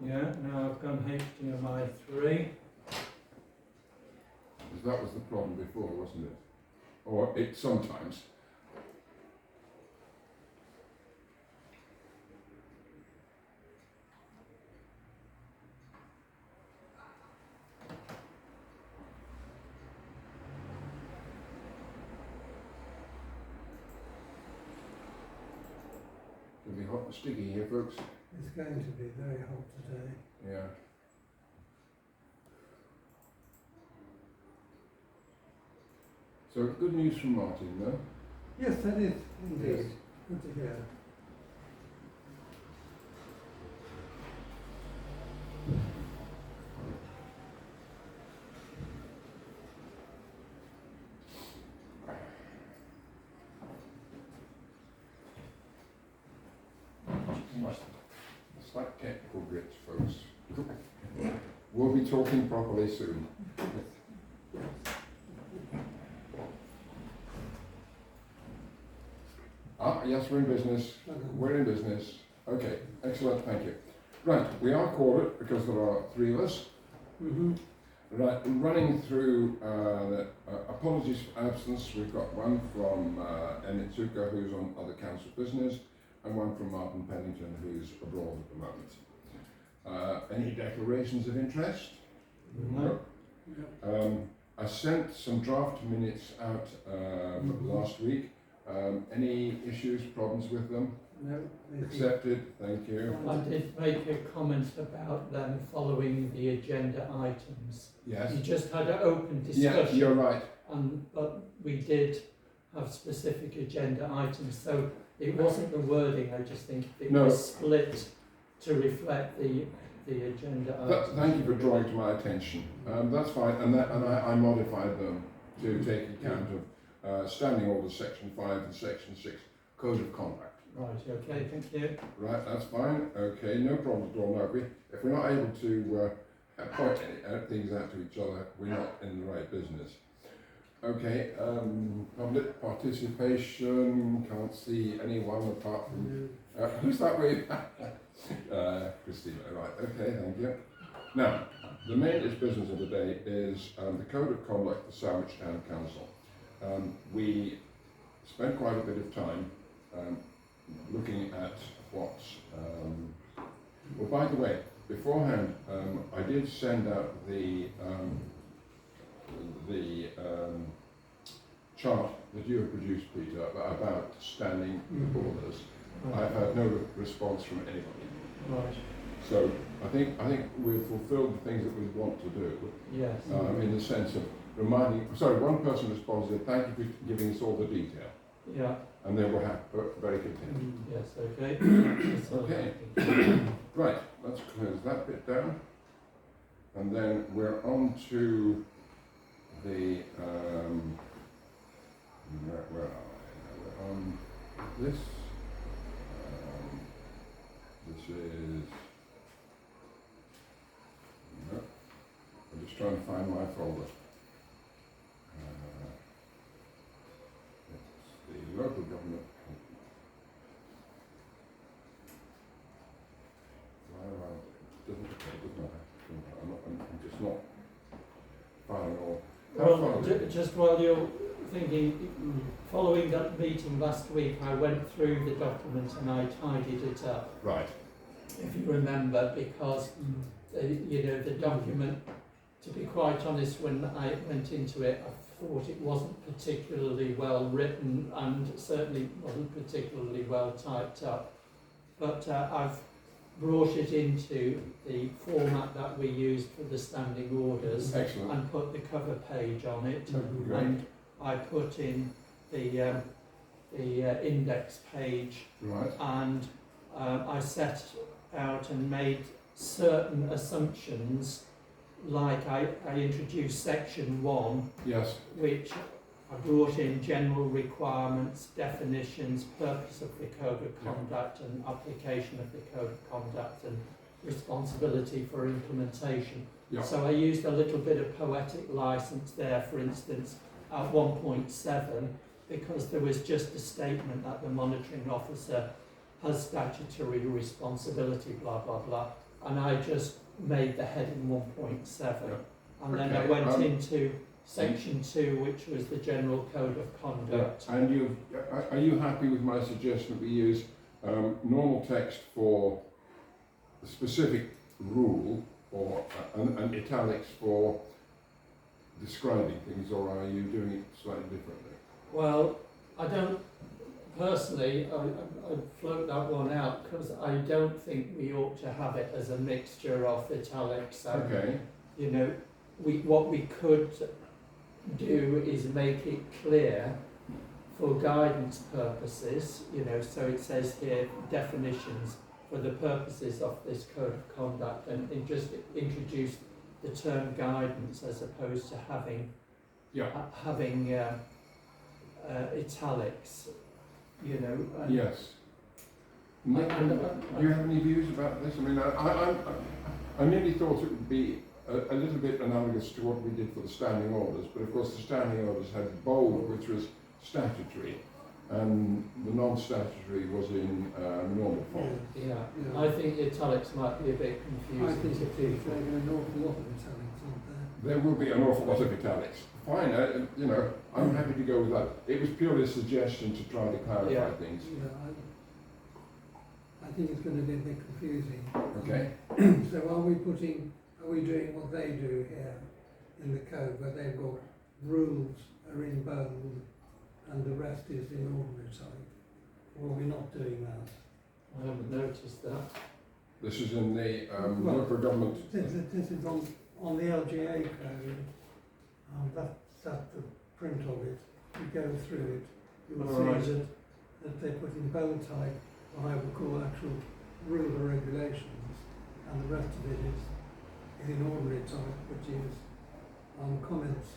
Yeah, now I've gone HDMI 3. Because that was the problem before, wasn't it? Or it sometimes. It'll be hot and sticky here, folks. It's going to be very hot today. Yeah. So good news from Martin, though. Yes, that is indeed. Yes. Good to hear. Slight technical glitch, folks. We'll be talking properly soon. Yes, we're in business. We're in business. Okay, excellent, thank you. Right, we are called because there are three of us. Mm-hmm. Right, running through apologies for absence. We've got one from Emmett Zucker, who's on other council business, and one from Martin Pennington, who's abroad at the moment. Any declarations of interest? No. I sent some draft minutes out last week. Any issues, problems with them? No. Accepted, thank you. I did make a comment about them following the agenda items. Yes. You just had an open Yeah, discussion. you're right. But we did have specific agenda items, so it wasn't the wording, I just think it No. was split to reflect the agenda items. Thank you for drawing to my attention. That's fine, and I modified them to take account of Standing Order Section 5 and Section 6 Code of Conduct. Right, okay, thank you. Right, that's fine. Okay, no problem at all. No, if we're not able to point things out to each other, we're not in the right business. Okay, public participation, can't see anyone apart from... who's that with? Christina, right, okay, thank you. Now, the main business of the day is the Code of Conduct for Sandwich Town Council. We spent quite a bit of time looking at what... well, by the way, beforehand, I did send out the chart that you have produced, Peter, about standing orders. I've had no response from anybody. Right. So I think we've fulfilled the things that we want to do. Yes. In the sense of reminding. Sorry, one person responded, "Thank you for giving us all the detail." Yeah. And they were very content. Yes, okay. Okay. Right, let's close that bit down. And then we're on to the, where are we? We're on this. This is, no, I'm just trying to find my folder. It's the local government. Doesn't matter. I'm just not filing all. Well, just while you're thinking, following that meeting last week, I went through the document and I tidied it up. Right. If you remember, because the document, to be quite honest, when I went into it, I thought it wasn't particularly well written and certainly wasn't particularly well typed up. But I've brought it into the format that we used for the standing orders. Excellent. And put the cover page on it. Great. And I put in the index page. Right. And I set out and made certain assumptions, like I introduced section 1, Yes. which I brought in general requirements, definitions, purpose of the code of conduct and application of the code of conduct and responsibility for implementation. Yeah. So I used a little bit of poetic license there, for instance, at 1.7, because there was just a statement that the monitoring officer has statutory responsibility, blah, blah, blah. and I just made the heading 1.7. Yeah. And then I Okay, went into section 2, which was the general code of conduct. And are you happy with my suggestion that we use normal text for the specific rule, or and italics for describing things, or are you doing it slightly differently? Well, I don't, personally, I float that one out because I don't think we ought to have it as a mixture of italics and, Okay. you know, what we could do is make it clear for guidance purposes, you know, so it says here definitions for the purposes of this code of conduct, and just introduce the term guidance as opposed to having italics, you know. And Yes. Nick, do you have any views about this? I mean, I nearly thought it would be a little bit analogous to what we did for the standing orders, but of course the standing orders had bold, which was statutory, and the non-statutory was in normal font. yeah, Yeah. I think italics might be a bit I confusing think to it's people. an awful lot of italics, aren't there? There will be an awful lot of italics. Fine, you know, I'm happy to go with that. It was purely a suggestion to try to clarify Yeah. things. Yeah, I think it's going to be a bit confusing. Okay. So are we doing what they do here in the code, where they've got rules are in bold and the rest is in ordinary type? Or are we not doing that? I haven't noticed that. This is in the Well, local government. This is on the LGA code. That's the print of it. You go through it, you will Alright. see that they put in bold type what I would call actual rule or regulations, and the rest of it is in ordinary type, which is comments.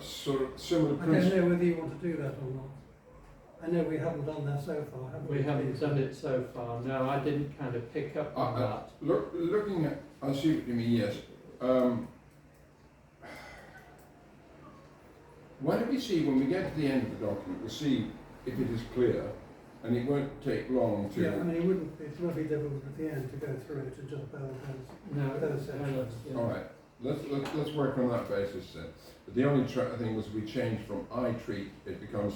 Sort of similar I don't principle. know whether you want to do that or not. I know we haven't done that so far, have we? We haven't done it so far. No, I didn't kind of pick up on that. Looking at, I see what you mean, yes. Why don't we see, when we get to the end of the document, we'll see if it is clear, and it won't take long to... Yeah, I mean, it's not be difficult at the end to go through it and just balance those. No, Those sections. yeah. All right, let's work on that basis then. But the only thing was we changed from I treat, it becomes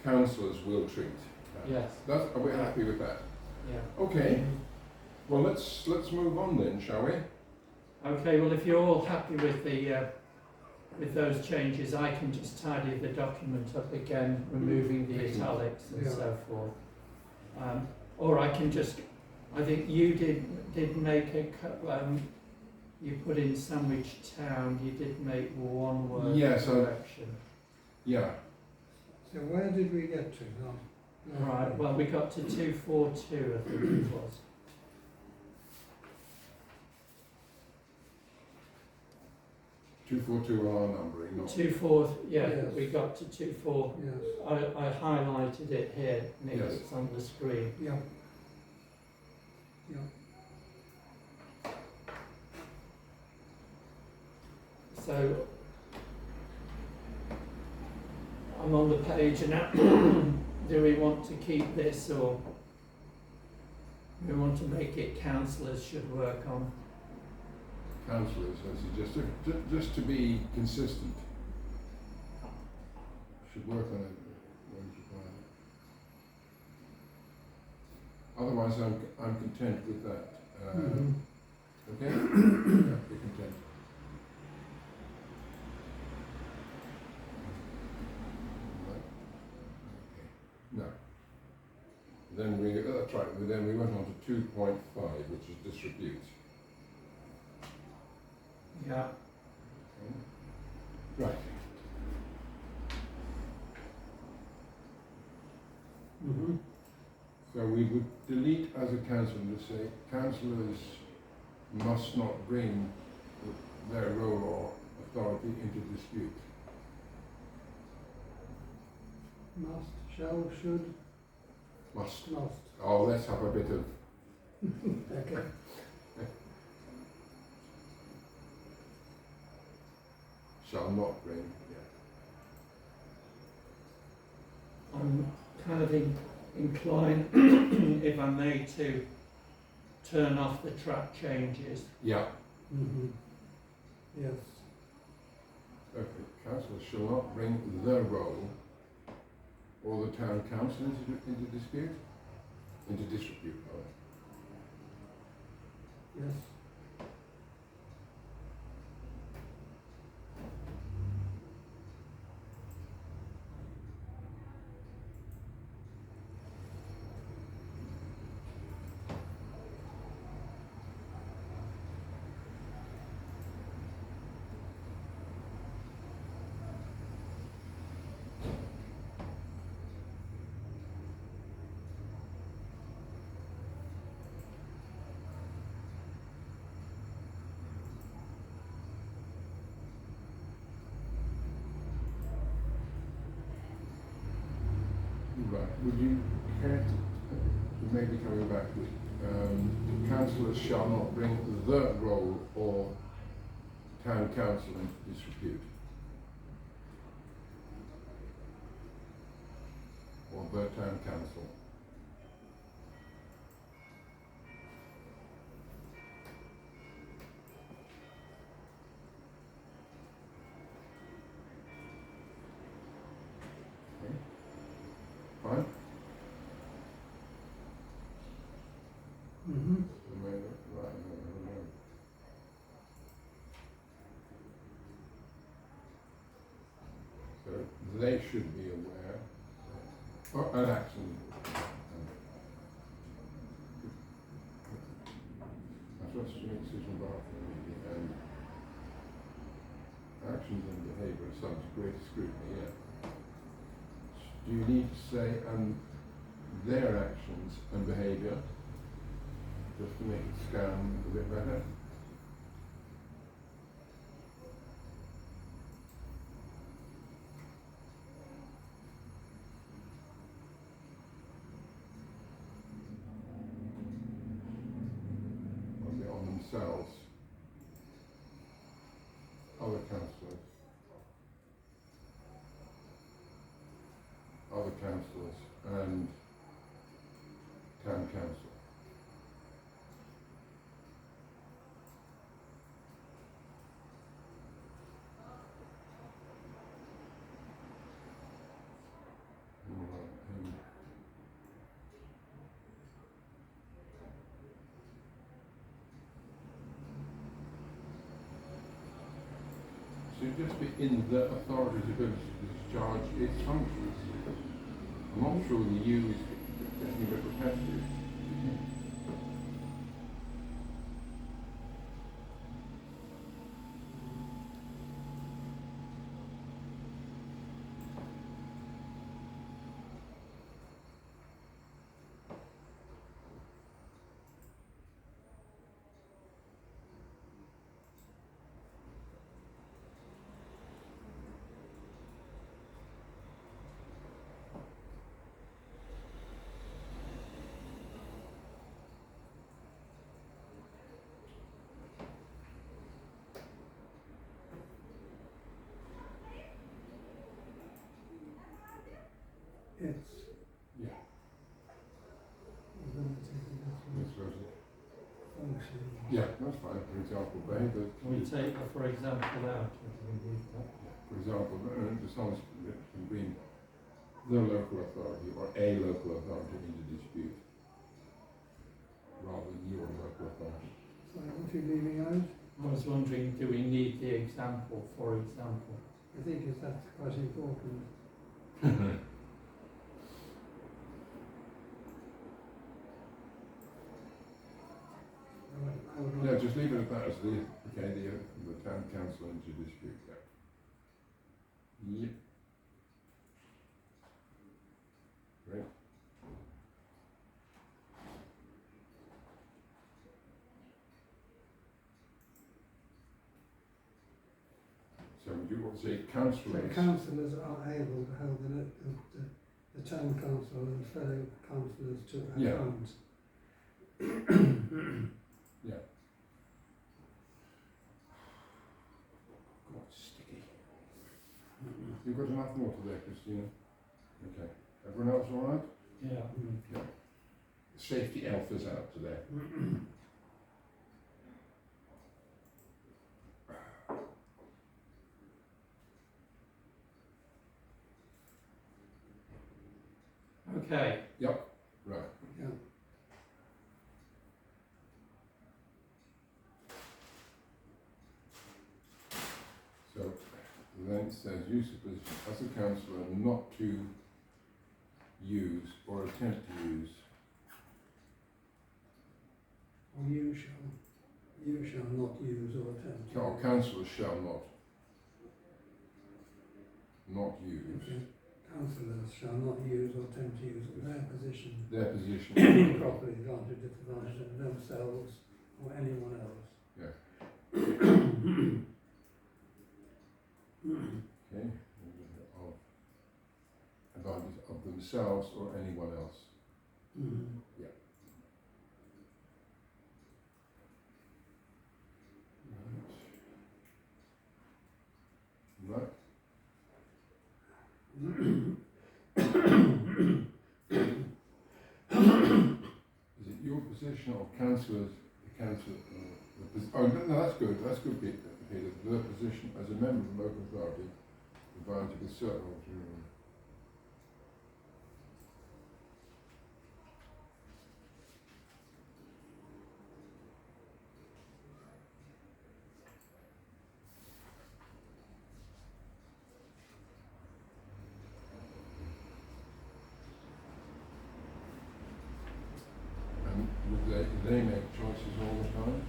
councillors will treat. Yes, Are we happy with that? yeah. Okay, well let's move on then, shall we? Okay, well, if you're all happy with the with those changes, I can just tidy the document up again, removing the italics and Yeah. so forth. Or I can just, I think you did make you put in Sandwich Town, you did make one word Yes, correction. Yeah, So where did we get to now? Right, well, we got to 242, I think it was. 242 are numbering, not... 24, yeah, Yes. we got to 24. Yes, I highlighted it here, Nick, Yes. it's on the screen. yeah. Yeah, So, I'm on the page now. Do we want to keep this, or we want to make it councillors should work on? Councillors, I suggest, just to be consistent. Should work on it. Otherwise, I'm content with that. Mhm. Okay? Yeah, be content. Right. Okay. No. That's right. Then we went on to 2.5, which is distribute. Yeah. Right. Mhm. So we would delete as a councillor to say councillors must not bring their role or authority into dispute. Must, shall, should, Must. must. Oh, let's have a bit of... Okay. Shall not bring, yeah. I'm kind of inclined, if I may, to turn off the track changes. Yeah. Mm-hmm. Yes. Okay, councillors shall not bring the roll or the town council into dispute? Into disrepute, rather. Yes. Right, would you care to maybe coming back with, councillors shall not bring the roll or town council into disrepute? Or the town council? Okay. Fine? Mm-hmm. Right. So they should be aware. Oh, an action. That's what's to make decision about the meeting and actions and behaviour are subject to greater scrutiny, yeah. Do you need to say their actions and behaviour just to make it scan a bit better? On themselves, other councillors, and town council. Should just be in the authority's ability to discharge its functions. I'm not sure the U is getting a bit repetitive. It's Yeah. That's right. function. Yeah, that's fine. For example, behaviour. Can we take the for example out? For example, dishonest can bring the local authority or a local authority into dispute rather than your local authority. So what are you leaving out? I was wondering, do we need the example, for example? I think that's quite important. I would Yeah, like just leave it at that as the town council into dispute. Yeah. Yep. Great. So would you want to say councillors? The councillors are able to hold the town council and fellow councillors to Yeah. account. Yeah. God, sticky. You've got enough water there, Christina? Okay. Everyone else all right? Yeah. Yeah. Safety elf is out today. Okay. Right. Yeah. So then it says use of position as a councillor not to use or attempt to use. Or you shall not use or attempt to. Or councillors shall not use Okay. Councillors shall not use or attempt to use their position their position. properly advantage or disadvantage of themselves or anyone else. Yeah. Okay. Of advantage of themselves or anyone else. Mm. Right. Is it your position or councillors, the council, oh no, that's good, Peter. The position as a member of the local authority, provided with certain and would they make choices all the time?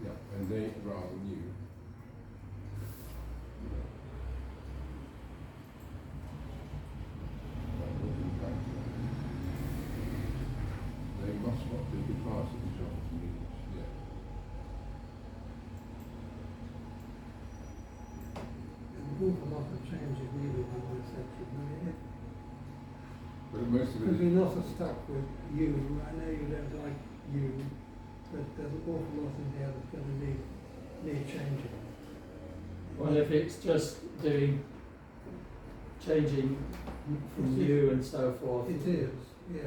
Yeah, and they rather than you. They must not be the part of the job. Yeah. An awful lot of changes needed in my section. But most of Because it is, we're not stuck with you. I know you don't like you, but there's an awful lot in here that's going to need changing. Well, if it's just changing from you and so forth. It is, yes.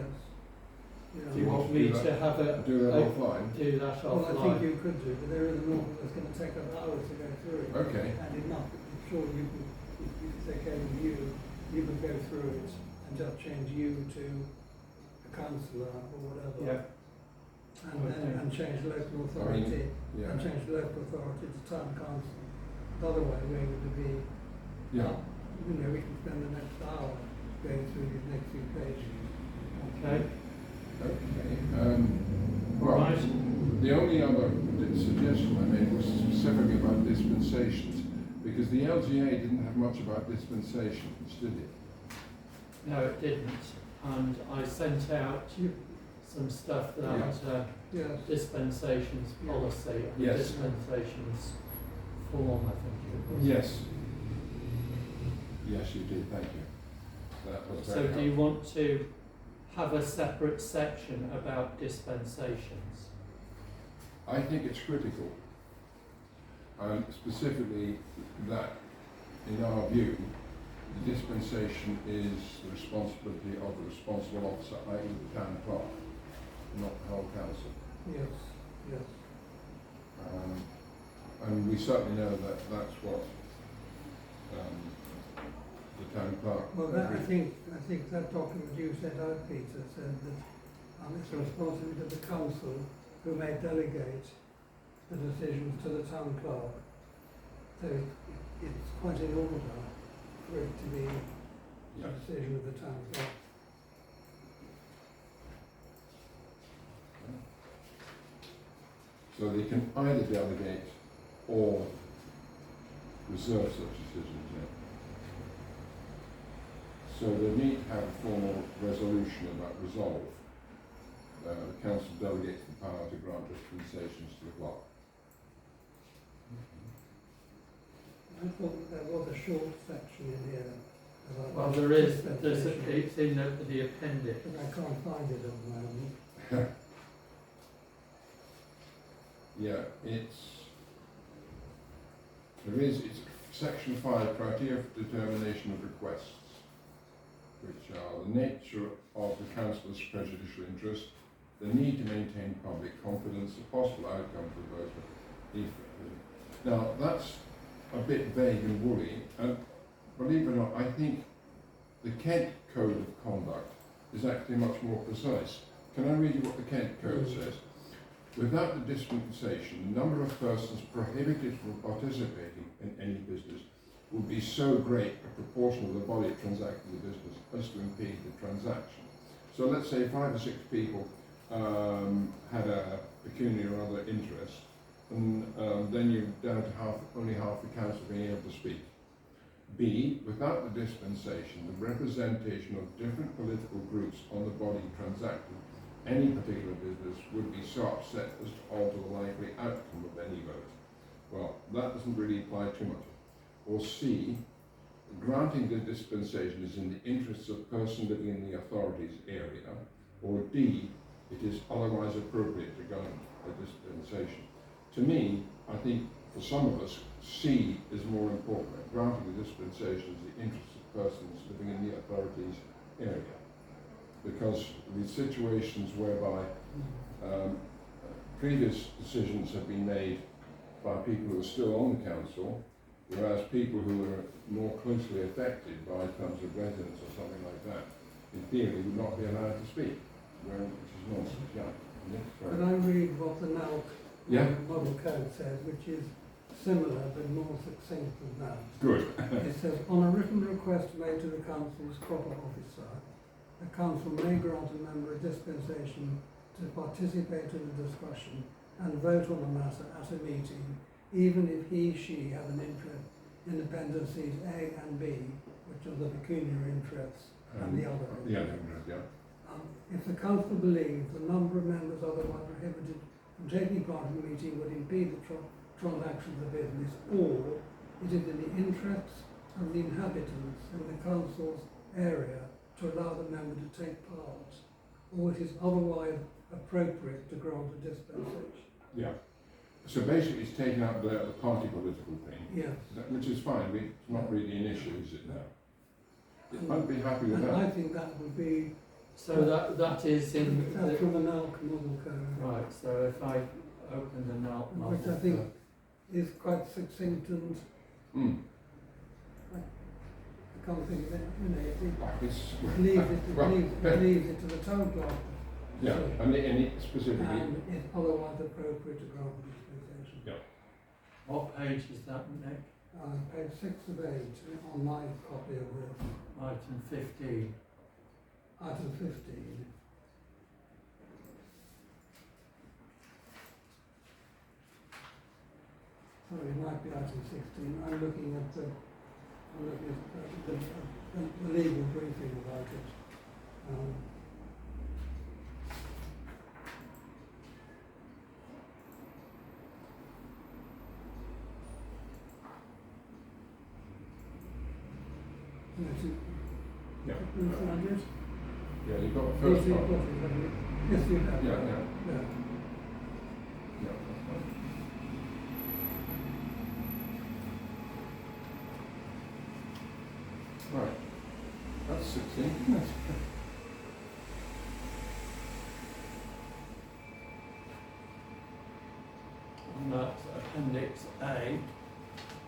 Yeah. Do you want me to have a do that offline. do that Well, I think offline? you could do, but there is an awful that's going to take us hours to go through it. Okay. And enough, I'm sure you could, if it's okay with you, you could go through it and just change you to a councillor or whatever. Yeah. And change local authority, Yeah. and change local authority to town council. The other way, we would be, Yeah. you know, we can spend the next hour going through these next few pages. Okay. Okay. All right. The only other suggestion I made was specifically about dispensations, because the LGA didn't have much about dispensations, did it? No, it didn't. And I sent out some stuff that Yes. dispensations policy and Yes. dispensations form, I think it was. Yes. Yes, you did. Thank you. That was So very do you want to have a separate section about dispensations? I think it's critical, specifically that, in our view, the dispensation is the responsibility of the responsible officer, i.e. the town clerk, not the whole council. Yes, yes. And we certainly know that that's what the town clerk. Well, that, I think that document you sent out, Peter, said that it's the responsibility of the council who may delegate the decisions to the town clerk. So it's quite in order for it to be Yeah. a decision of the town clerk. So they can either delegate or reserve such decisions. Yeah. So they need to have a formal resolution about resolve. The council delegates the power to grant dispensations to the clerk. I thought there was a short section in here about Well, there is. dispensation, It's in the appendix. but I can't find it at the moment. Yeah, it's section 5, criteria for determination of requests, which are the nature of the councillor's prejudicial interest, the need to maintain public confidence, the possible outcome for both. Now, that's a bit vague and woolly, and believe it or not, I think the Kent Code of Conduct is actually much more precise. Can I read you what the Kent Code says? Without the dispensation, the number of persons prohibited from participating in any business would be so great a proportion of the body transacting the business as to impede the transaction. So let's say 5 or 6 people had a pecuniary or other interest, and then you're down to only half the council being able to speak. B, without the dispensation, the representation of different political groups on the body transacting any particular business would be so upset as to alter the likely outcome of any vote. Well, that doesn't really apply too much. Or C, granting the dispensation is in the interests of the person living in the authority's area. Or D, it is otherwise appropriate to grant a dispensation. To me, I think for some of us, C is more important. Granting the dispensation is the interests of persons living in the authority's area. Because the situations whereby previous decisions have been made by people who are still on the council, whereas people who are more closely affected by terms of residence or something like that, in theory, would not be allowed to speak, which is nonsense. Yeah. Can I read what the NALC model code says, which is similar but more succinct than that? Good. It says, on a written request made to the council's proper officer, the council may grant a member a dispensation to participate in the discussion and vote on a matter at a meeting, even if she had an interest in dependencies A and B, which are the pecuniary interests and the other. If the council believes the number of members otherwise prohibited from taking part in the meeting would impede the transaction of the business, or it is in the interests of the inhabitants in the council's area to allow the member to take part, or it is otherwise appropriate to grant a dispensation. Yeah. So basically it's taken out the party political thing. Yes. Which is fine. It's not really an issue, is it now? I'd be happy with And that. I think that would be... So that is in That's from the NALC model code. right. So if I open the NALC model, Which I think is quite succinct and I can't think of it, it leaves it to the town clerk. Yeah, and it specifically. And it's otherwise appropriate to grant a dispensation. Yeah. what page is that, Nick? Page 6 of 8 on my copy of this. Item 15. Item 15. Sorry, it might be item 16. I'm looking at the legal briefing about it. Yeah. Yes, Yeah, you've got the first you part. Yes, you have. Yeah. Yeah. Yeah, that's fine. Right. That's 16, isn't it? And that's Appendix A.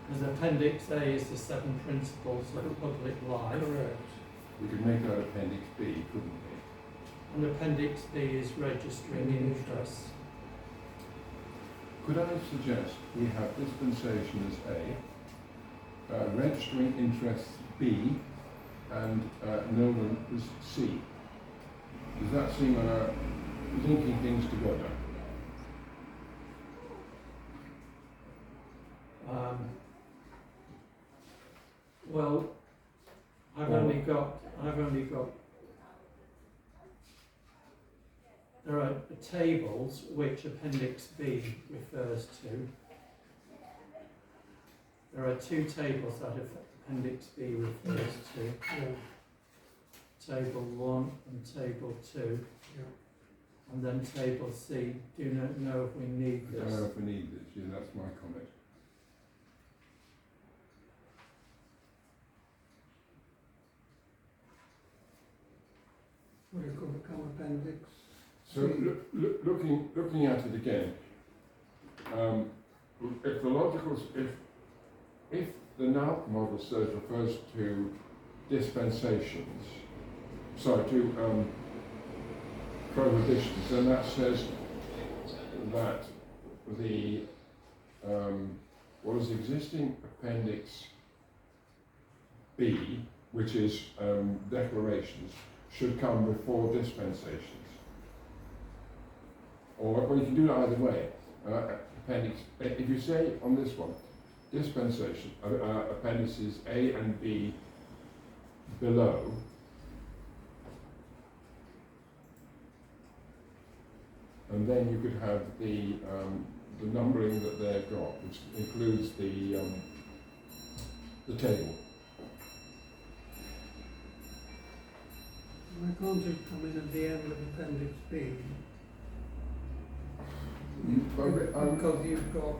Because Appendix A is the 7 principles of public life. Correct. We could make that Appendix B, couldn't we? And Appendix B is registering interests. Could I suggest we have dispensation as A, registering interests B, and no one is C? Does that seem linking things together? Well, I've only got. There are tables which Appendix B refers to. There are 2 tables that Appendix B refers to. Yeah. Table 1 and Table 2. Yeah. And then Table C. Do not know if we need I don't this. know if we need this, yeah, that's my comment. Well, it could become appendix. So looking at it again, if if the now model says refers to dispensations, sorry, to prohibitions, then that says that the what is existing Appendix B, which is declarations, should come before dispensations. Or well, you can do it either way. Appendix, if you say on this one, dispensation, appendices A and B below, and then you could have the numbering that they've got, which includes the table. Why can't it come in at the end of Appendix B? Because you've got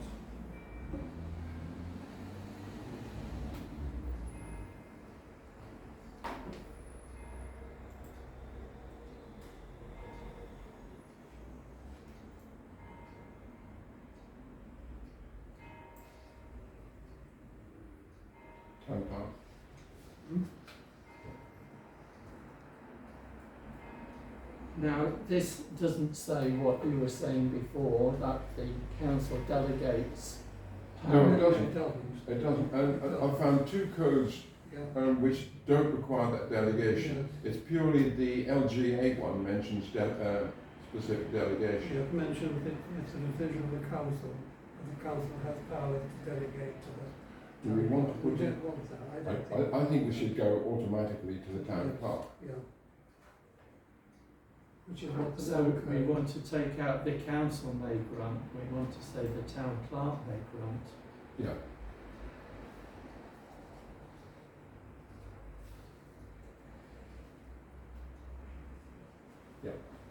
Town park. Now, this doesn't say what you were saying before, that the council delegates No, power. it doesn't. It doesn't. It doesn't. And I found two codes Yeah. which don't require that delegation. Yes. It's purely the LGA one mentions specific delegation. You've mentioned that it's a division of the council, and the council has power to delegate to the. Do we want to We put it? don't want that, I don't think. I think we should go automatically to the town Yes. clerk. Yeah. Which is what the. So we want to take out the council may grant, we want to say the town clerk may grant. Yeah.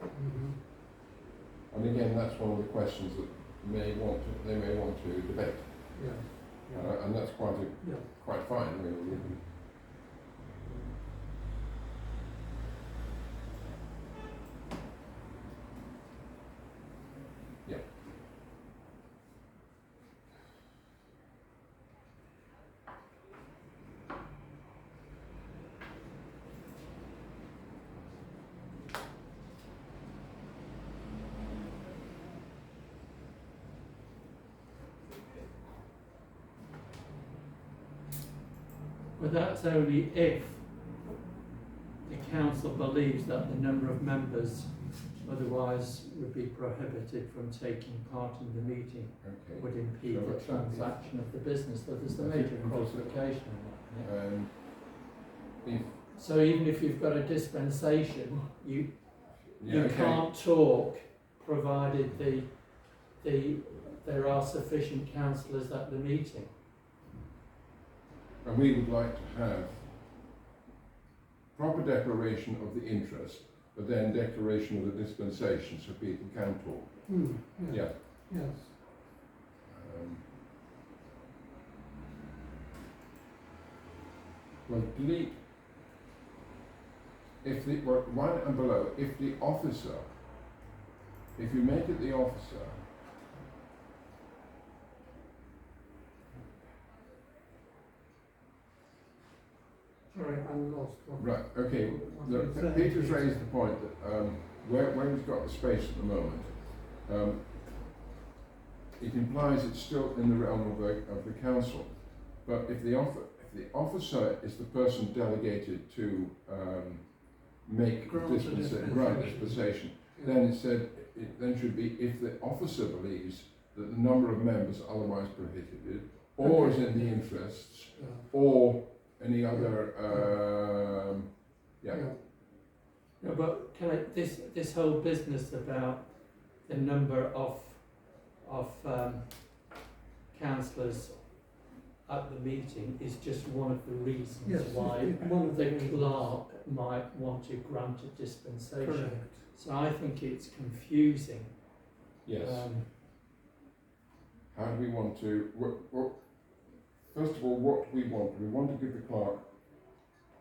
Mhm. And again, that's one of the questions that they may want to debate, Yeah. and that's quite Yeah. fine. Really. Yeah. But that's only if the council believes that the number of members otherwise would be prohibited from taking part in the meeting Okay. would impede So the that's- transaction of the business. So there's the I think major we just- qualification in that. Yeah. If So even if you've got a dispensation, you yeah, okay. can't talk provided there are sufficient councillors at the meeting. And we would like to have proper declaration of the interest, but then declaration of the dispensation so people can talk. Yeah. Yes. Well, delete, if the, well, one and below, if the officer, if you make it the officer, Sorry, I'm lost. What- right, okay, what look, you're saying, Peter's Peter. raised the point that, where he's got the space at the moment, it implies it's still in the realm of the council, but if the officer is the person delegated to make Grant the dispensation, Yeah. then it said, it then should be if the officer believes that the number of members otherwise prohibited, or is in the interests, Yeah. or any other, yeah. No, but can I, this whole business about the number of councillors at the meeting is just one of the reasons Yes, why it's one of the the reasons. clerk might want to grant a dispensation. Correct. So I think it's confusing. Yes. Um, How do we want to, first of all, what do we want? Do we want to give the clerk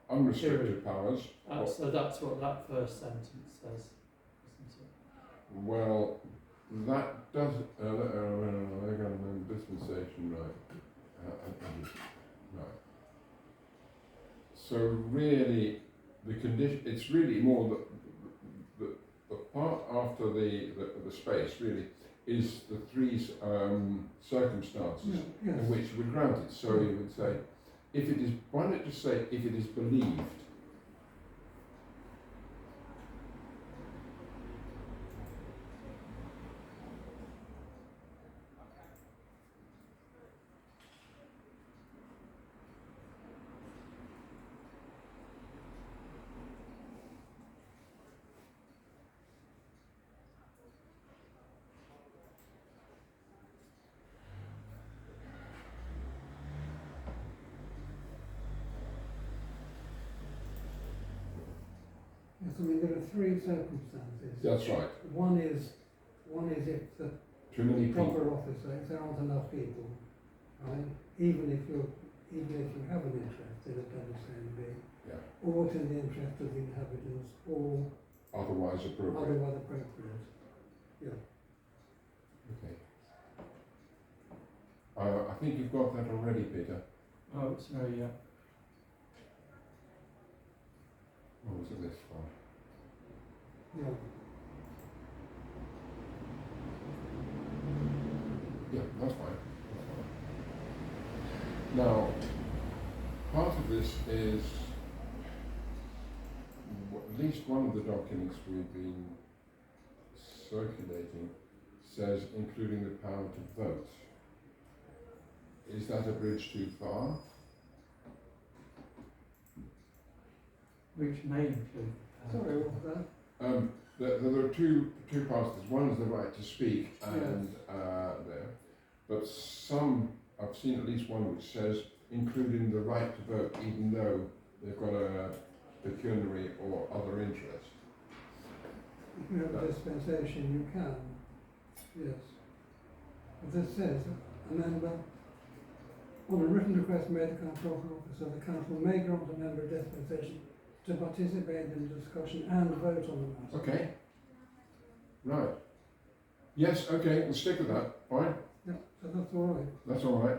unrestricted powers? so that's what that first sentence says, isn't it? Well, that does, they're going to dispensation, right? So really, the condition, it's really more the part after the space really is the three circumstances Yes. in which you would grant it. So you would say, if it is, why not just say, if it is believed? Yes, I mean, there are three circumstances. That's right. One is if the Too many people. proper officer, if there aren't enough people, right? Even if you have an interest in a WCNB, Yeah. or it's in the interest of the inhabitants, or Otherwise appropriate. otherwise appropriate. Yeah. Okay. I think you've got that already, Peter. Oh, sorry, yeah. Or was it this one? Yeah. Yeah, that's fine. That's fine. Now, part of this is at least one of the documents we've been circulating says including the power to vote. Is that a bridge too far? Which may include. Sorry, what was that? There are two parts to this. One is the right to speak, and there, but some I've seen at least one which says including the right to vote, even though they've got a pecuniary or other interest. If you have a dispensation, you can. Yes. As this says, a member, on a written request made the council officer, the council may grant a member a dispensation to participate in the discussion and vote on the matter. Okay. Right. Yes. Okay. We'll stick with that. Fine. Yeah, so that's all right. That's all right.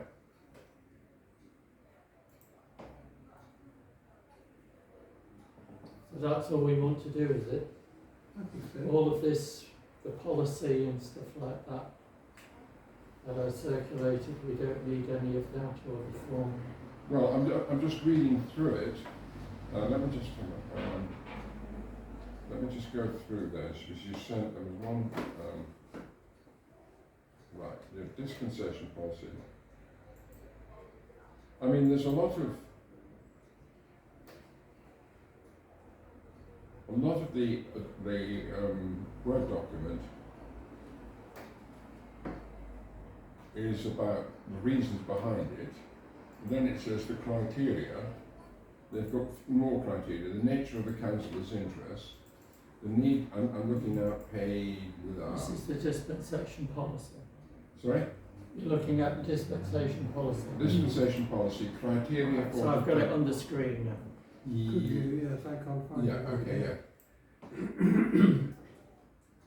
So that's all we want to do, is it? I think so. All of this, the policy and stuff like that, that are circulated, we don't need any of that or the form. Well, I'm just reading through it. Let me just go through those, because you sent, there was one, right, the dispensation policy. I mean, there's a lot of the Word document is about the reasons behind it. And then it says the criteria. They've got more criteria. The nature of the councillor's interest. The need, I'm looking now at page This is the dispensation policy. sorry? You're looking at the dispensation policy. Dispensation policy, criteria for... So I've got it on the screen now. Could you? Yes, I can't find Yeah, it. okay, yeah.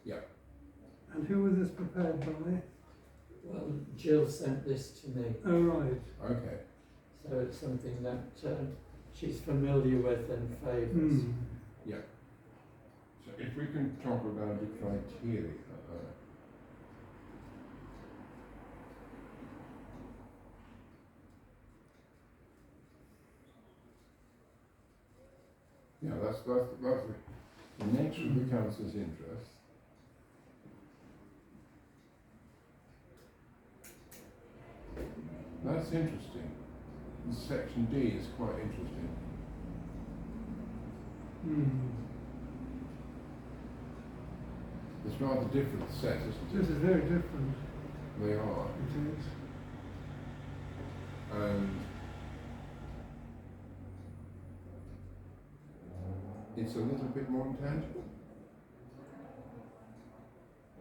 Yeah. And who was this prepared by? Well, Jill sent this to me, Oh, right. Okay. so it's something that she's familiar with and favours. Hmm. So if we can talk about the criteria, yeah, that's the nature of the council's interest. That's interesting. And section D is quite interesting. Hmm. It's rather different set, isn't This it? is very different. They are. It is. And it's a little bit more intangible.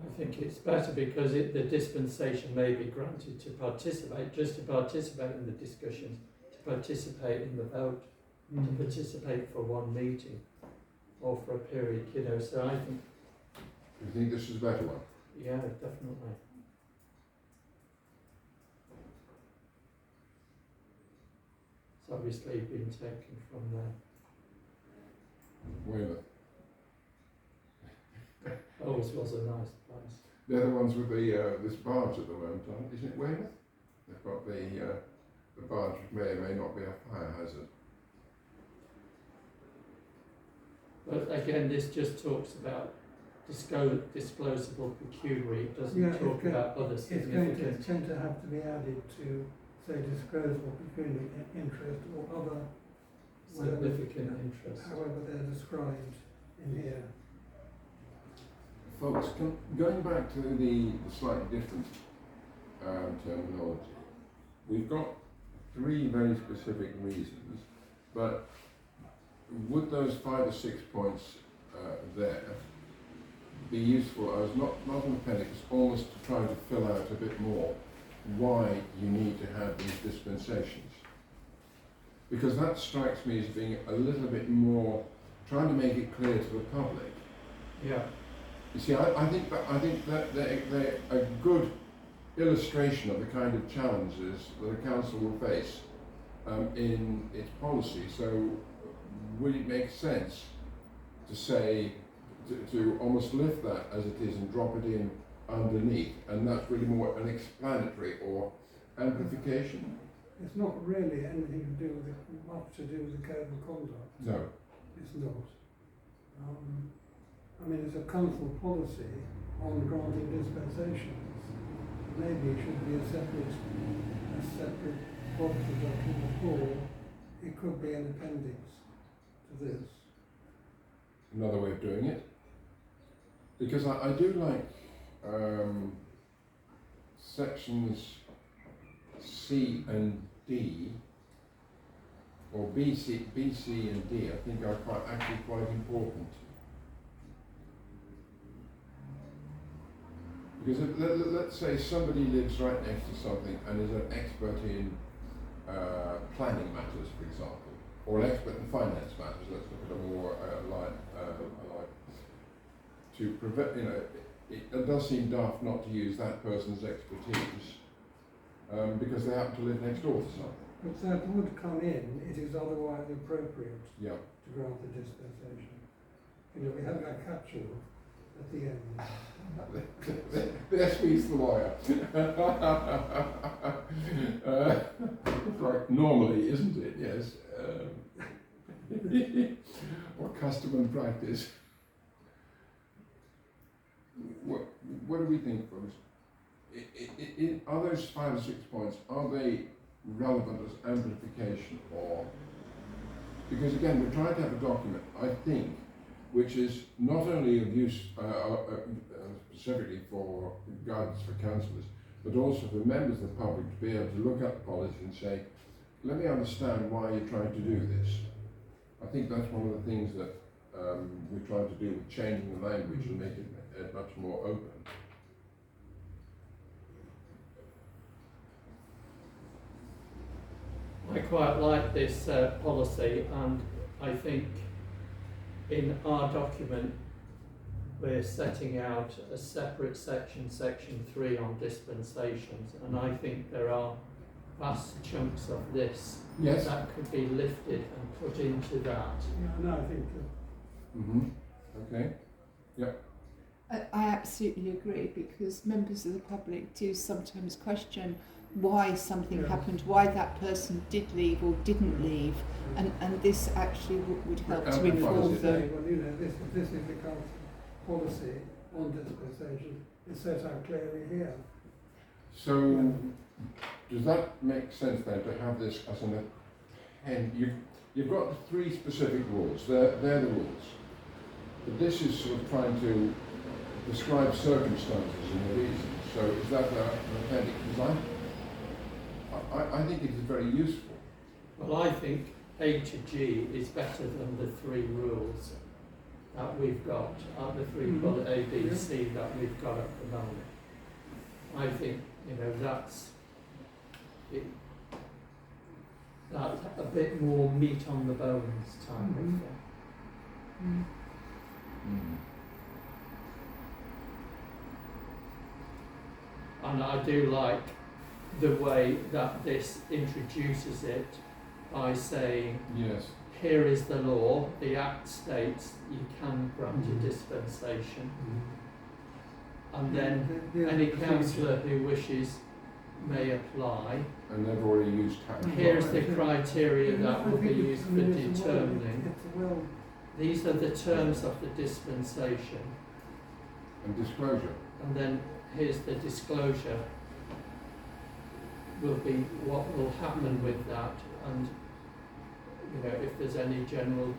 I think it's better because the dispensation may be granted to participate, just to participate in the discussions, to participate in the vote, to participate for one meeting or for a period, you know, so I think, Do you think this is a better one? yeah, definitely. So obviously been taken from there. Weymouth. Always was a nice place. They're the ones with the this barge at the moment, isn't it Weymouth? They've got the barge which may or may not be a fire hazard. But again, this just talks about disclosable pecuniary. It doesn't Yeah, talk about other it's going significant. to tend to have to be added to, say, disclosable pecuniary interest or other, Significant interest. however they're described in here. Folks, going back to the slightly different terminology, we've got 3 very specific reasons, but would those 5 or 6 points there be useful as not an appendix, almost to try to fill out a bit more why you need to have these dispensations? Because that strikes me as being a little bit more, trying to make it clear to the public. Yeah. You see, I think that they're a good illustration of the kind of challenges that a council will face in its policy. So would it make sense to say, to almost lift that as it is and drop it in underneath, and that's really more an explanatory or amplification? It's not really anything to do with much to do with the code of conduct. No. It's not. I mean, it's a council policy on granting dispensations. Maybe it should be a separate policy document, or it could be an appendix to this. Another way of doing it. Because I do like sections C and D, or B, C and D, I think are actually quite important. Because let's say somebody lives right next to something and is an expert in planning matters, for example, or an expert in finance matters. Let's look at a more alike. To prevent, it does seem daft not to use that person's expertise because they happen to live next door to something. But that would come in, it is otherwise appropriate Yeah. to grant the dispensation. We have a catch-all at the end. There speaks the lawyer. Like normally, isn't it? Yes. Or custom and practice. What do we think, folks? Are those 5 or 6 points, are they relevant as amplification, or? Because again, we're trying to have a document, I think, which is not only of use specifically for guidance for councillors, but also for members of the public to be able to look at the policy and say, let me understand why you're trying to do this. I think that's one of the things that we're trying to do with changing the language and make it much more open. I quite like this policy, and I think in our document we're setting out a separate section, section 3 on dispensations, and I think there are vast chunks of this Yes. that could be lifted and put into that. Yeah, no, I think that. Mm-hmm. Okay. Yep. I absolutely agree, because members of the public do sometimes question why something Yeah. happened, why that person did leave or didn't leave, and this actually would help to Amplifies inform it. them. Well, this is the council policy on dispensation. It's set out clearly here. So, does that make sense then to have this as an append? You've got the 3 specific rules. They're the rules. But this is sort of trying to describe circumstances and the reasons. So is that an appendix? Because I think it is very useful. Well, I think A to G is better than the 3 rules that we've got, the 3 bullet A, B, Yeah. C that we've got at the moment. I think, that's it, that's a bit more meat on the bones type of Mhm. thing. And I do like the way that this introduces it by saying, Yes. here is the law, the Act states you can grant a dispensation, and then any councillor who wishes may apply. And they've already used tax. Here's the criteria that will be used for determining. These are the terms of the dispensation, And disclosure. and then here's the disclosure will be what will happen with that, and you know, if there's any general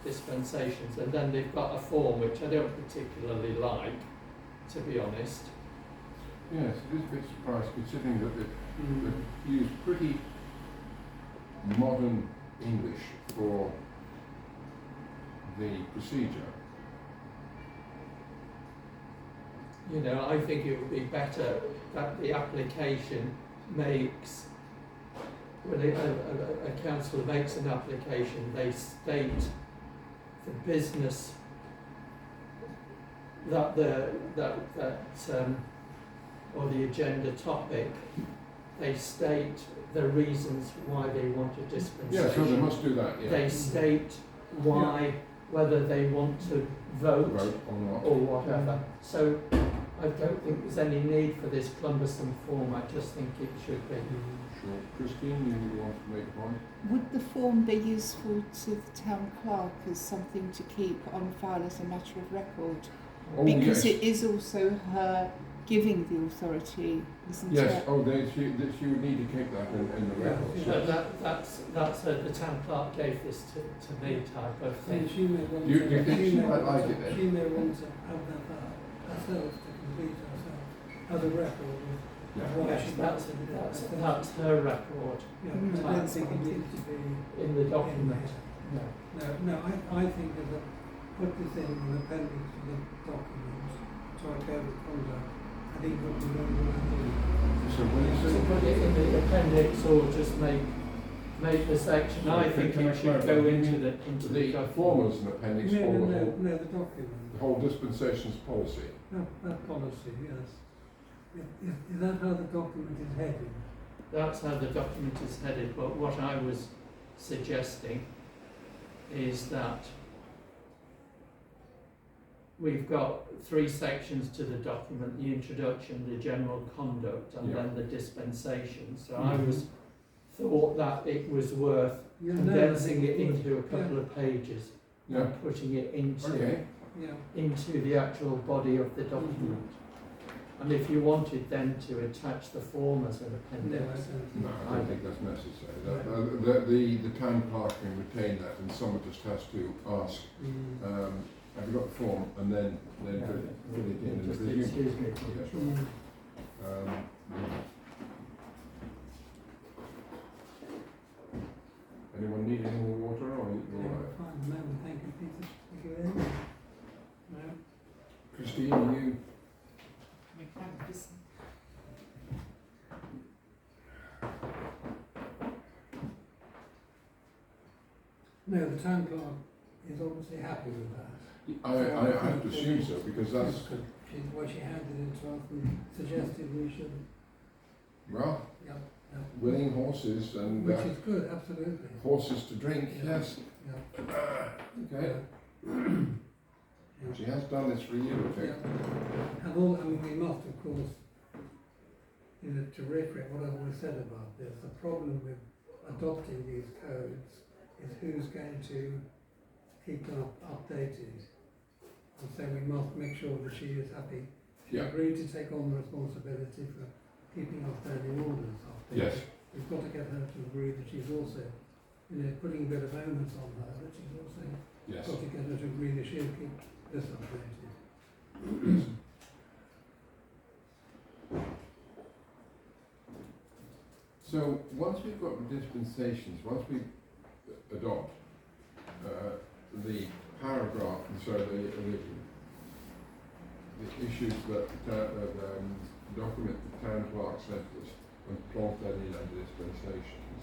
dispensations. And then they've got a form which I don't particularly like, to be honest. Yes, it is a bit surprised considering that they've used pretty modern English for the procedure. You know, I think it would be better that the application makes, when a council makes an application, they state the business that or the agenda topic. They state the reasons why they want a dispensation. Yeah, so they must do that, yeah. They state why, whether they want to vote Vote or not. or whatever. So I don't think there's any need for this cumbersome form. I just think it should be. Sure. Christine, you want to make a point? Would the form be useful to the town clerk as something to keep on file as a matter of record? Oh, Because yes. it is also her giving the authority, isn't Yes, it? oh, she would need to keep that in the records. So that's the town clerk gave this to me type of And thing. she may want You to, think she may might want like to- it then? She may want to have that herself, to complete herself, as a record Yeah. of why Yes, she that's wanted it herself. that's her record Yeah, I don't think it needs to be in the in document. there. No. No, I think as a, put this in an appendix to the document, so I code of conduct, I think what we're going to do. So when you So say... put it in the appendix or just make the section. I think Can I it should clarify? go You into mean the The form is an appendix No, for no, the no, whole, no, the document. the whole dispensations policy. No, that policy, yes. Is that how the document is headed? That's how the document is headed, but what I was suggesting is that we've got 3 sections to the document: the introduction, the general conduct, and Yeah. then the dispensation. So I thought that it was worth Yeah, no, I condensing think it would. into a couple of pages Yeah. and putting it into Okay. Yeah, into the actual body of the document. And if you wanted then to attach the form as an no, I appendix, don't. No, I don't think that's necessary. The town clerk can retain that, and someone just has to ask, have you got the form, and then Yeah. fill it in. And just presume- excuse me. Yeah, sure. Anyone need any more water, or are you all right? Fine, no, thank you, Peter. Thank you very much. No? Christine, are you? No, the town clerk is obviously happy with that. I have to assume so, because that's, Well, she handed it to us and suggested we should, well, yeah, willing horses and which is good, absolutely. horses to drink, Yeah. yes. Yeah. Okay, Yeah. she has done this for a year or two. Yeah. And all, I mean, we must, of course, you know, to reiterate what I've always said about this, the problem with adopting these codes is who's going to keep them updated. And so we must make sure that she is happy. She Yeah. agreed to take on the responsibility for keeping our standing orders updated. Yes. We've got to get her to agree that she's also, you know, putting a bit of onus on her, that she's also Yes. got to get her to agree that she'll keep this updated. So once we've got the dispensations, once we adopt the paragraph, so the issues that the document the town clerk sent us and plot that in under dispensations,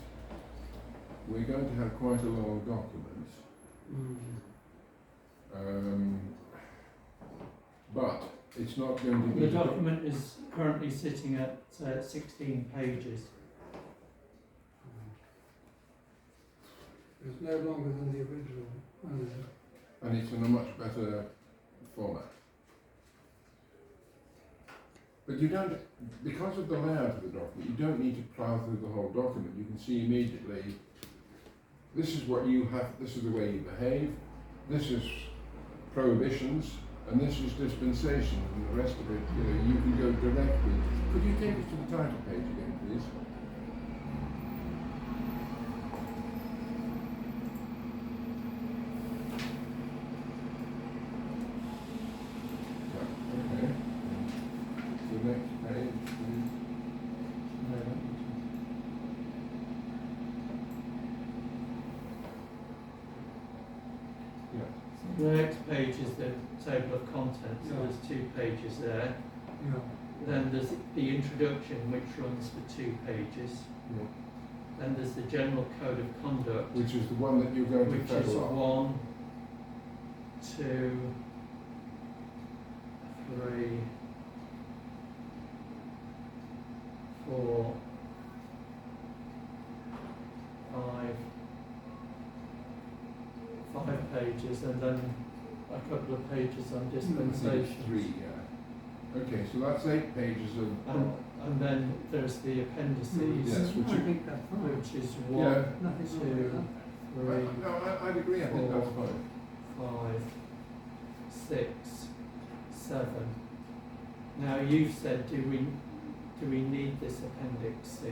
we're going to have quite a long document. But it's not going to be... The document is currently sitting at 16 pages. It's no longer than the original. And it's in a much better format. But you don't, because of the layout of the document, you don't need to plough through the whole document. You can see immediately, this is what you have, this is the way you behave, this is prohibitions, and this is dispensation, and the rest of it, you know, you can go directly. Could you take us to the title page again, please? Right, okay. The next page, please. Yeah. The next page is the table of contents, so Yeah. there's 2 pages there. Yeah. Then there's the introduction, which runs for 2 pages. Yeah. Then there's the general code of conduct, Which is the one that you're going to which is follow up. 1, 2, 3, 4, 5 pages, and then a couple of pages on I think it's dispensation. 3, yeah. Okay, so that's 8 pages of. And then there's the appendices, Yes, which I you- think that's fine. which is Yeah. 1, Nothing wrong with 2, that. 3, No, I'd agree, I think that's fine. 5, 6, 7. Now you've said, do we need this appendix C?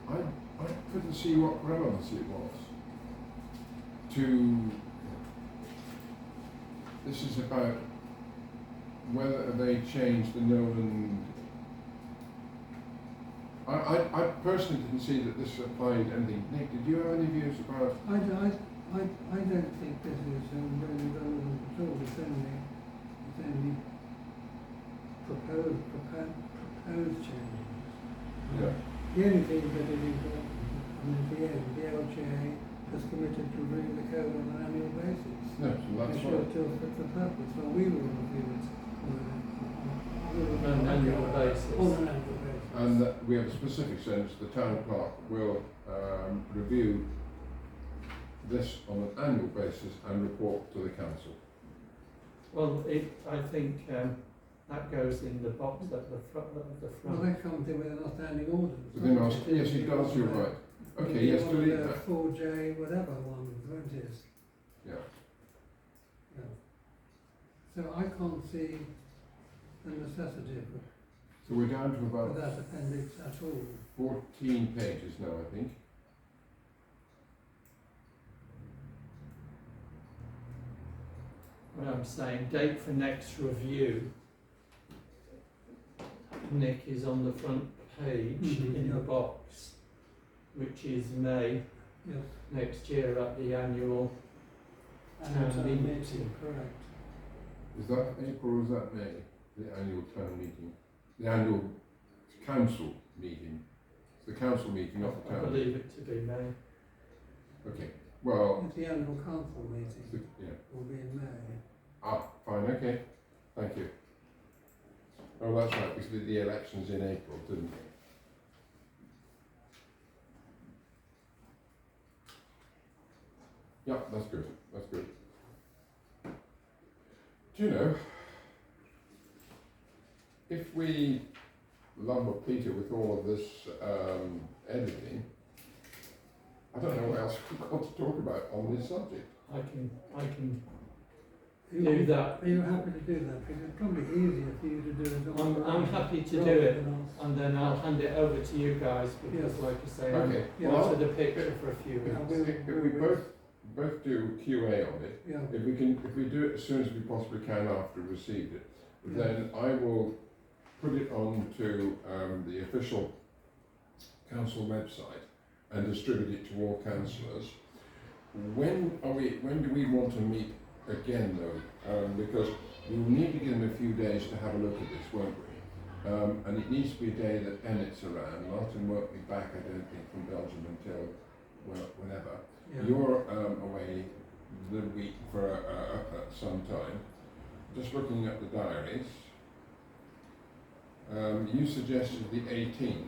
I couldn't see what relevance it was to, this is about whether they changed the Nolan. I personally didn't see that this applied anything. Nick, did you have any views about? I don't think this is really relevant at all. It's only proposed changes. Yeah. The only thing that is important, I mean, at the end, the LGA has committed to reviewing the code on an annual basis. No, so that's Ensure fine. till fit for purpose. Well, we will review it On an annual basis. On an annual basis. And that we have a specific sentence, the town clerk will review this on an annual basis and report to the council. Well, I think that goes in the box at the front. Well, that comes in with an outstanding orders. Within our, yes, it does, you're right. Okay, yes, delete that. 4J, whatever one, won't it? Yeah. Yeah. So I can't see the necessity So we're down to for about that appendix at all. 14 pages now, I think. What I'm saying, date for next review, Nick, is on the front page in the Yeah. box, which is May Yes. next year at the annual. And meeting. correct. Is that April or is that May? The annual town meeting? The annual council meeting? It's the council meeting, not the I town. believe it to be May. Okay, well, It's the annual council meeting, yeah. will be in May. Ah, fine, okay. Thank you. Oh, that's right, because we did the elections in April, didn't we? Yeah, that's good, that's good. Do you know, if we lumber Peter with all of this editing, I don't know what else we've got to talk about on this subject. I can Are you- do that. Are you happy to do that? Because it's probably easier for you to do it on. I'm happy to do it, and then I'll hand it over to you guys because, Yes. like I say, Okay, Yeah. I'm well, out of the picture for a few Yeah, weeks. if we both do QA on it, Yeah, if we do it as soon as we possibly can after we've received it, Yeah. then I will put it on to the official council website and distribute it to all councillors. When do we want to meet again though? Because we will need to give them a few days to have a look at this, won't we? And it needs to be a day that Bennett's around. Martin won't be back, I don't think, from Belgium until, well, whenever. yeah. You're away the week for some time. Just looking at the diaries, you suggested the 18th,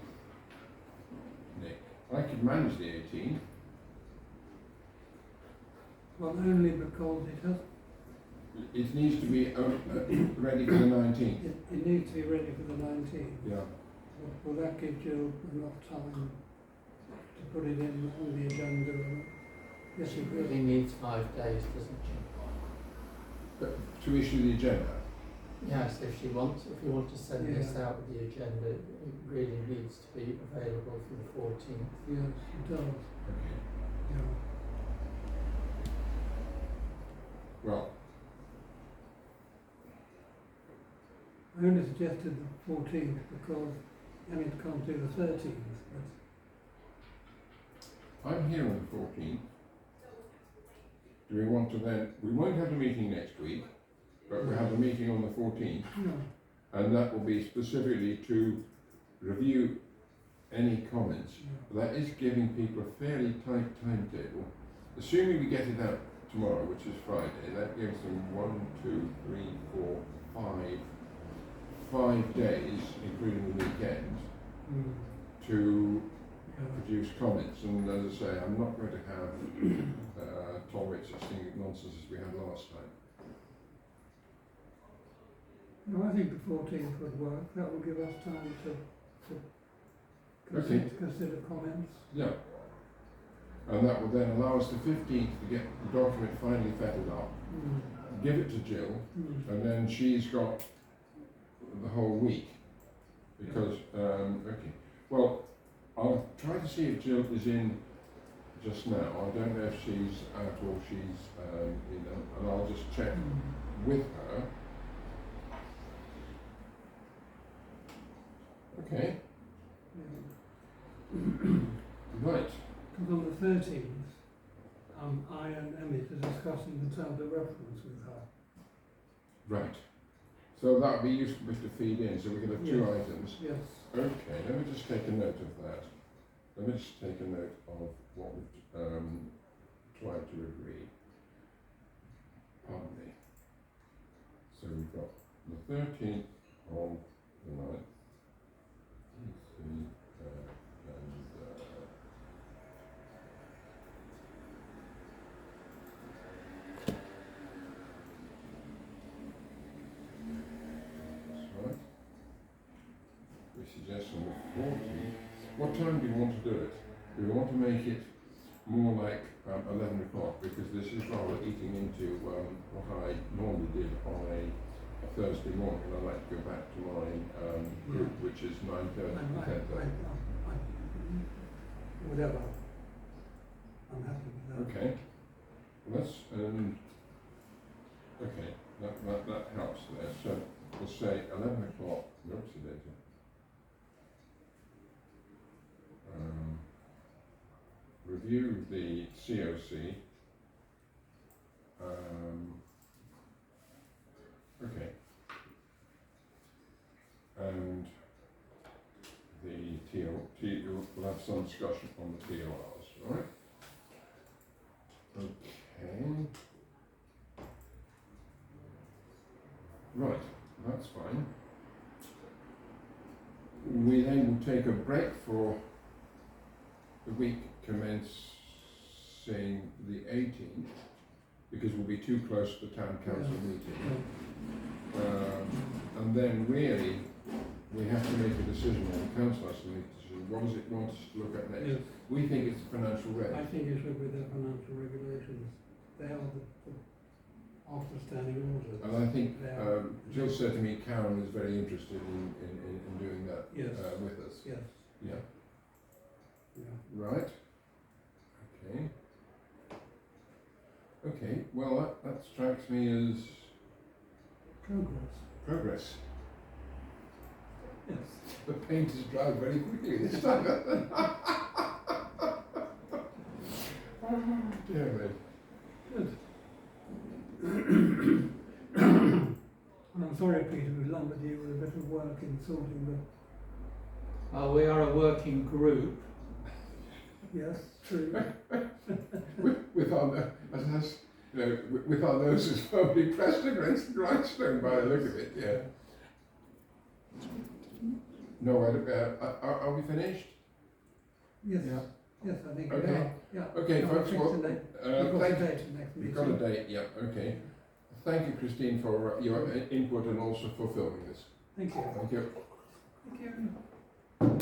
Nick. I could manage the 18th. Well, only because it has, It needs to be ready for the 19th. it needs to be ready for the 19th. Yeah. Will that give Jill enough time to put it in on the agenda? Yes, She it will. really needs 5 days, doesn't she? But to issue the agenda. Yes, if you want to send this Yeah. out with the agenda, it really needs to be available for the 14th. Yes, it does. Okay. Yeah. Well, I only suggested the 14th because Emmet can't do the 13th. I'm here on the 14th. Do we want to then, we won't have a meeting next week, but we'll have a meeting on the 14th, But, yeah. and that will be specifically to review any comments. Yeah. That is giving people a fairly tight timetable. Assuming we get it out tomorrow, which is Friday, that gives them 5 days, including the weekend, Mm. to Yeah. produce comments. And as I say, I'm not going to have tolerate such thing nonsense as we had last time. No, I think the 14th would work. That will give us time to Okay. consider comments. Yeah. And that will then allow us the 15th to get the document finally fettled up, Mm. give it to Jill, Mm. and then she's got the whole week. Because, okay, well, I'll try to see if Jill is in just now. I don't know if she's out or she's in, and I'll just check Mm. with her. Okay, Yeah. right. Because on the 13th, I and Emmet are discussing the terms of reference with her. Right. So that would be useful to feed in, so we could have two Yes. items. Yes. Okay, let me just take a note of that. Let me just take a note of what we've tried to agree. Pardon me. So we've got the 13th of the 9th. And that's right. We suggest on the 14th. What time do you want to do it? Do we want to make it more like 11 o'clock, because this is rather eating into what I normally did on a Thursday morning, and I like to go back to my group, which is 9:30 to 10:30. Whatever. I'm happy with that. Okay. Well, that's okay. That helps there. So we'll say 11 o'clock. Notes the data. Review the COC. Okay. And the we'll have some discussion on the TORs, right? Okay. Right, that's fine. We then will take a break for the week commencing the 18th, because we'll be too close to the town council meeting. And then really, we have to make a decision, or the council has to make a decision. What does it want us to look at next? Yes. We think it's financial I reg. think it should be the financial regulations. They are the after standing orders. And I think They are- Jill said to me Karen is very interested in doing that Yes. with us. Yes. Yeah. Yeah. Right. Okay. Okay. Well, that strikes me as Progress. progress. Yes. The paint is dry very quickly this time. Dear me. Good. And I'm sorry, Peter, we lumbered you with a bit of work in sorting We are a working group. the. Yes, true. with our as you know, with our noses firmly pressed against the grindstone by the look of it. Yeah. No, are we finished? Yes. Yeah. Yes, I think we Okay. are. Yeah. Okay, No, folks, we've well, got a date. uh, We've got a thank, date for next we've got a meeting. date, yeah, okay. Thank you, Christine, for your input and also for filming this. Thank you. Thank you. Thank you.